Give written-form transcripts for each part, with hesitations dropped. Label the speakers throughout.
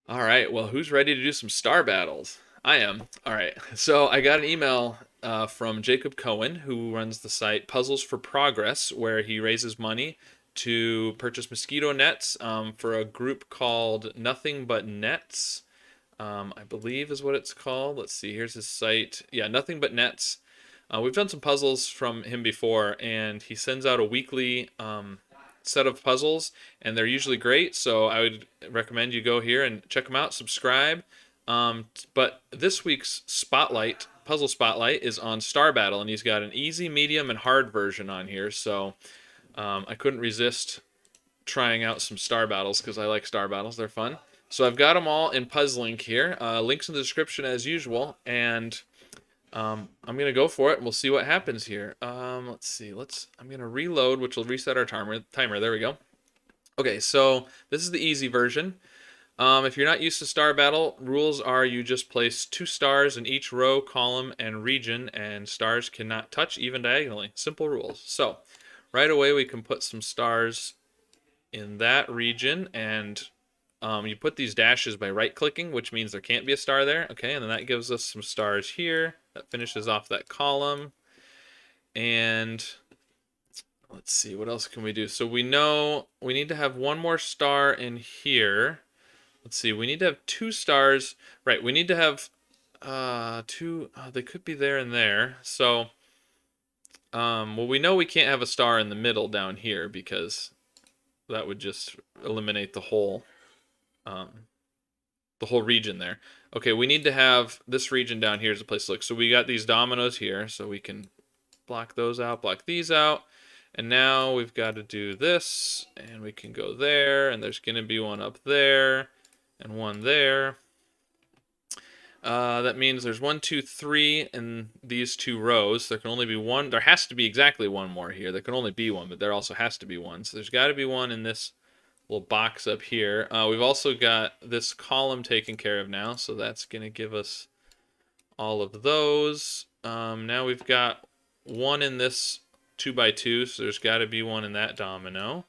Speaker 1: All right, well, who's ready to do some star battles? I am. All right, so I got an email from Jacob Cohen, who runs the site Puzzles for Progress, where he raises money to purchase mosquito nets for a group called Nothing But Nets, I believe is what it's called. Let's see, here's his site. Yeah, Nothing But Nets. We've done some puzzles from him before, and he sends out a weekly set of puzzles, and they're usually great. So I would recommend you go here and check them out, subscribe. But this week's puzzle spotlight, is on Star Battle, and he's got an easy, medium, and hard version on here. So I couldn't resist trying out some Star Battles because I like Star Battles; they're fun. So I've got them all in Puzzlink here. Links in the description as usual, and I'm gonna go for it, and we'll see what happens here. Let's see. I'm gonna reload, which will reset our timer. There we go. Okay, so this is the easy version. If you're not used to Star Battle, rules are you just place 2 stars in each row, column, and region, and stars cannot touch even diagonally. Simple rules. So right away we can put some stars in that region, and you put these dashes by right-clicking, which means there can't be a star there. Okay, and then that gives us some stars here. That finishes off that column. And let's see, what else can we do? So we know we need to have one more star in here. Let's see, we need to have 2 stars. Right, we need to have two. They could be there and there. So, well, we know we can't have a star in the middle down here because that would just eliminate um, the whole region there. Okay, we need to have this region down here as a place to look. So we got these dominoes here, so we can block those out, block these out. And now we've got to do this, and we can go there, and there's going to be one up there, and one there. That means there's 1, 2, 3 in these 2 rows. There can only be one. There has to be exactly one more here. There can only be one, but there also has to be one. So there's got to be one in this little box up here. We've also got this column taken care of now, so that's going to give us all of those. Now we've got one in this 2x2, so there's got to be one in that domino,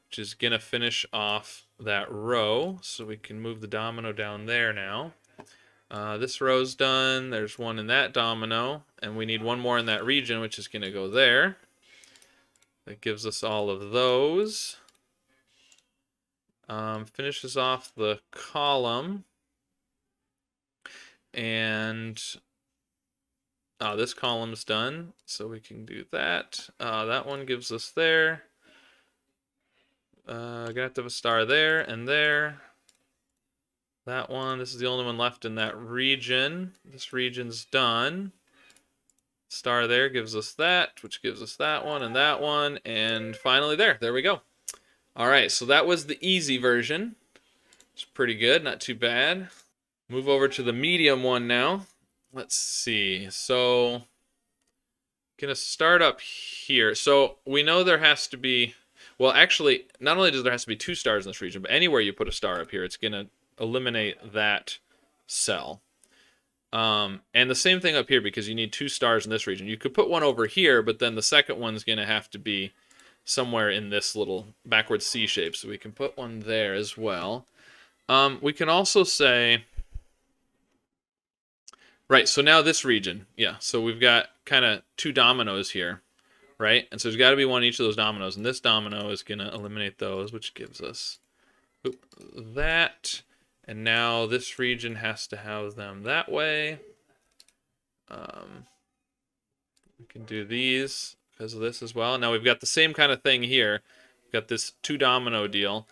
Speaker 1: which is going to finish off that row, so we can move the domino down there now. This row's done. There's one in that domino, and we need one more in that region, which is going to go there. That gives us all of those. Finishes off the column. And this column's done, so we can do that. That one gives us there. Gonna have to have a star there and there. That one, this is the only one left in that region. This region's done. Star there gives us that, which gives us that one, and finally there we go. All right, so that was the easy version. It's pretty good, not too bad. Move over to the medium one now. Let's see. So, gonna start up here. So we know there has to be, well, actually, not only does there has to be 2 stars in this region, but anywhere you put a star up here, it's gonna eliminate that cell. And the same thing up here, because you need 2 stars in this region. You could put one over here, but then the second one's gonna have to be somewhere in this little backwards C shape, so we can put one there as well. We can also say, right, so now this region, yeah, so we've got kind of 2 dominoes here, right? And so there's got to be one in each of those dominoes, and this domino is going to eliminate those, which gives us that. And now this region has to have them that way. We can do these because of this as well. Now we've got the same kind of thing here. We've got this 2 domino deal,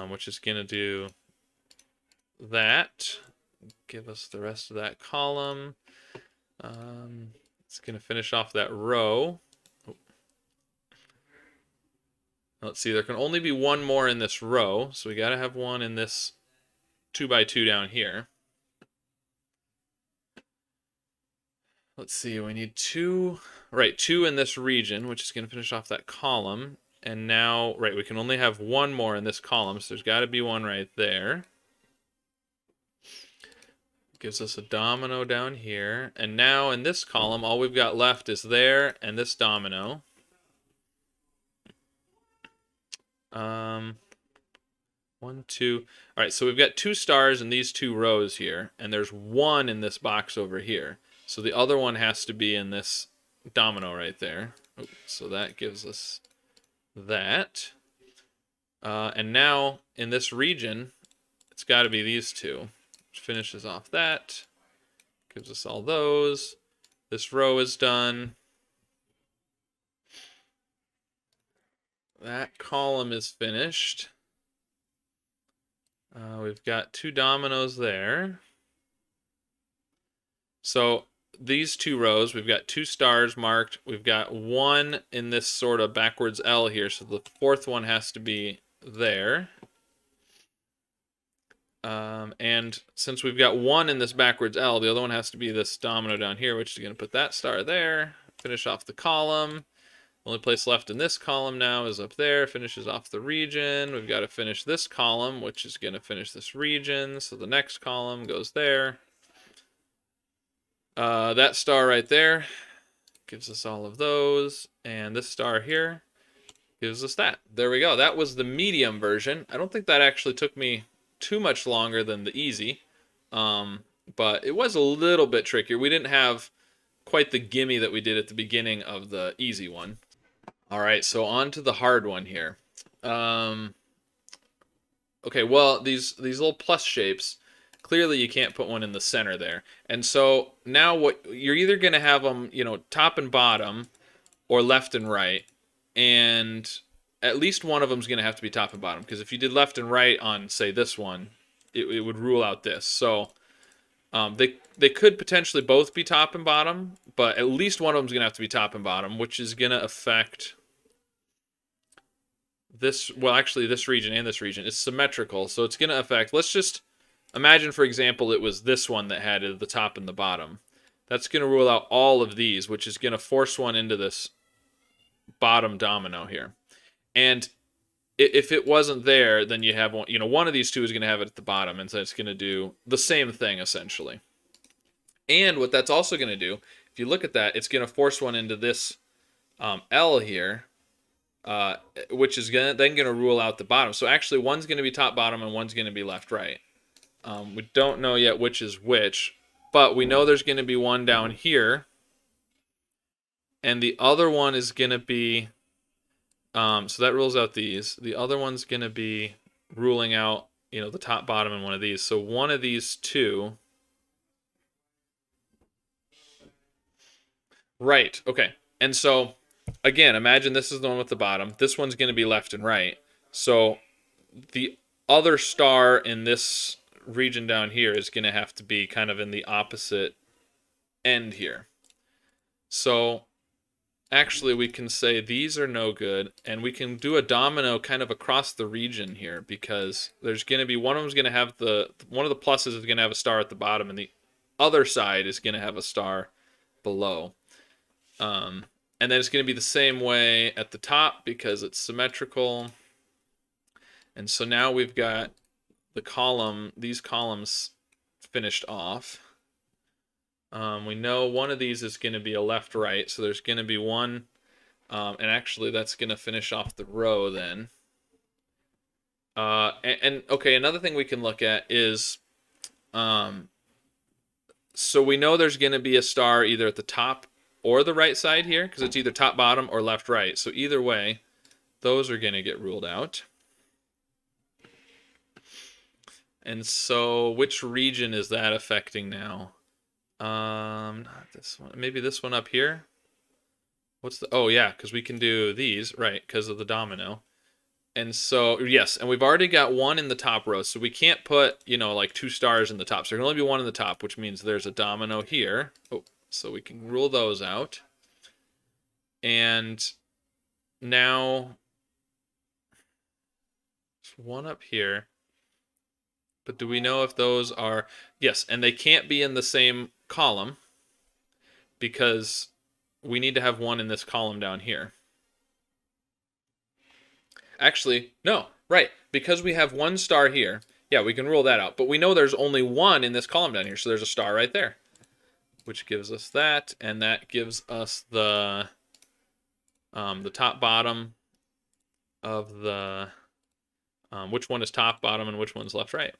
Speaker 1: which is going to do that. Give us the rest of that column. It's going to finish off that row. Oh. Let's see, there can only be one more in this row, so we got to have one in this 2x2 down here. Let's see, we need 2, right, 2 in this region, which is going to finish off that column. And now, right, we can only have one more in this column, so there's got to be one right there. Gives us a domino down here. And now in this column, all we've got left is there and this domino. 1, 2. All right, so we've got 2 stars in these 2 rows here, and there's 1 in this box over here. So the other one has to be in this domino right there. So that gives us that. And now in this region, it's got to be these 2, which finishes off that. Gives us all those. This row is done. That column is finished. We've got 2 dominoes there. So these 2 rows, we've got 2 stars marked. We've got 1 in this sort of backwards L here, so the 4th one has to be there. And since we've got 1 in this backwards L, the other one has to be this domino down here, which is going to put that star there. Finish off the column. The only place left in this column now is up there. Finishes off the region. We've got to finish this column, which is going to finish this region. So the next column goes there. That star right there gives us all of those. And this star here gives us that. There we go. That was the medium version. I don't think that actually took me too much longer than the easy. But it was a little bit trickier. We didn't have quite the gimme that we did at the beginning of the easy one. All right, so on to the hard one here. Okay, well, these little plus shapes, clearly you can't put one in the center there. And so now what you're either going to have them, top and bottom or left and right. And at least one of them is going to have to be top and bottom, because if you did left and right on, say, this one, it would rule out this. So they could potentially both be top and bottom, but at least one of them is going to have to be top and bottom, which is going to affect this, well, actually this region and this region. It's symmetrical, so it's going to affect, let's just imagine, for example, it was this one that had the top and the bottom. That's going to rule out all of these, which is going to force one into this bottom domino here. And if it wasn't there, then you have one, one of these 2 is going to have it at the bottom, and so it's going to do the same thing, essentially. And what that's also going to do, if you look at that, it's going to force one into this L here, which is then going to rule out the bottom. So actually, one's going to be top bottom and one's going to be left right. We don't know yet which is which, but we know there's going to be one down here, and the other one is going to be, so that rules out these. The other one's going to be ruling out, the top, bottom, and one of these. So one of these 2. Right, okay. And so, again, imagine this is the one with the bottom. This one's going to be left and right. So the other star in this region down here is going to have to be kind of in the opposite end here. So actually we can say these are no good, and we can do a domino kind of across the region here, because there's going to be, one of them's going to have one of the pluses is going to have a star at the bottom, and the other side is going to have a star below. And then it's going to be the same way at the top because it's symmetrical. And so now we've got these columns finished off. We know one of these is going to be a left-right, so there's going to be one, and actually that's going to finish off the row then. And okay, another thing we can look at is, so we know there's going to be a star either at the top or the right side here, because it's either top, bottom, or left, right. So either way, those are going to get ruled out. And so which region is that affecting now? Not this one. Maybe this one up here? Oh yeah, because we can do these, right, because of the domino. And so, yes, and we've already got one in the top row, so we can't put, like 2 stars in the top. So there can only be one in the top, which means there's a domino here. Oh, so we can rule those out. And now, there's one up here. But do we know if those are... Yes, and they can't be in the same column, because we need to have one in this column down here. Actually, no, right, because we have one star here, yeah, we can rule that out. But we know there's only one in this column down here, so there's a star right there, which gives us that, and that gives us the top bottom of the which one is top, bottom, and which one's left, right.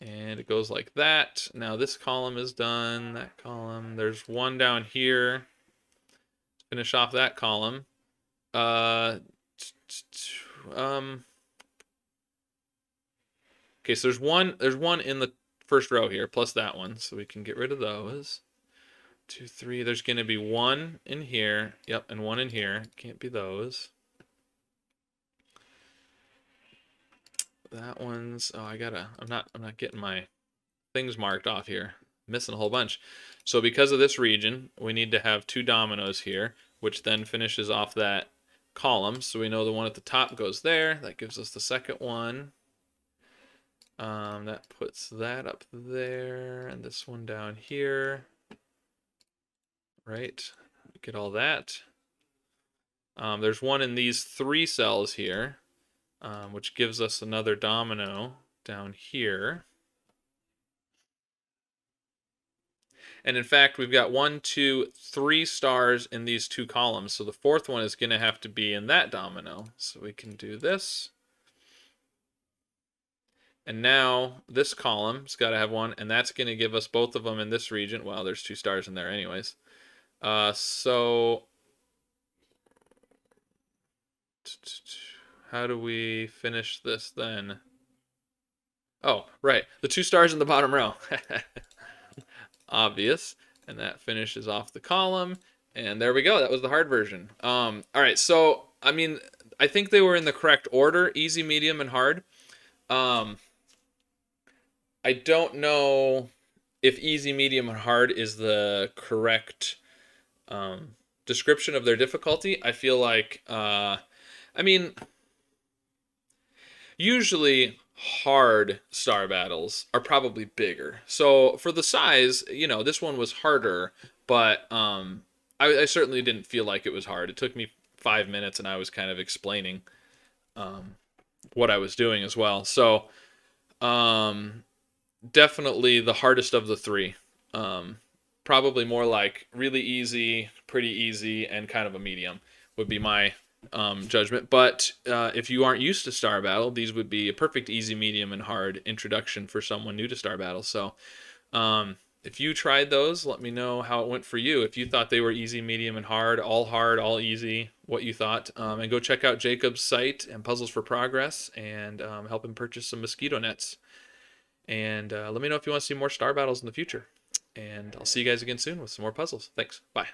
Speaker 1: And it goes like that. Now this column is done, that column. There's one down here. Finish off that column. Um, okay, so there's one in the first row here, plus that one, so we can get rid of those. 2, 3. There's going to be one in here. Yep, and one in here. Can't be those. That one's. Oh, I'm not getting my things marked off here. Missing a whole bunch. So because of this region, we need to have 2 dominoes here, which then finishes off that column. So we know the one at the top goes there. That gives us the second one. That puts that up there, and this one down here. Right? Get all that. There's one in these 3 cells here, which gives us another domino down here. And in fact, we've got 1, 2, 3 stars in these 2 columns. So the fourth one is going to have to be in that domino. So we can do this. And now this column's got to have one, and that's going to give us both of them in this region. Well, there's 2 stars in there anyways. So how do we finish this then? Oh, right. The 2 stars in the bottom row. Obvious. And that finishes off the column. And there we go. That was the hard version. All right. So, I mean, I think they were in the correct order: easy, medium, and hard. I don't know if easy, medium, and hard is the correct description of their difficulty. I feel like, I mean, usually hard star battles are probably bigger. So for the size, this one was harder, but I certainly didn't feel like it was hard. It took me 5 minutes, and I was kind of explaining what I was doing as well. So definitely the hardest of the 3. Probably more like really easy, pretty easy, and kind of a medium would be my judgment. But if you aren't used to Star Battle, these would be a perfect easy, medium, and hard introduction for someone new to Star Battle. So if you tried those, let me know how it went for you. If you thought they were easy, medium, and hard, all easy, what you thought. And go check out Jacob's site and Puzzles for Progress, and help him purchase some mosquito nets. And let me know if you want to see more Star Battles in the future. And I'll see you guys again soon with some more puzzles. Thanks. Bye.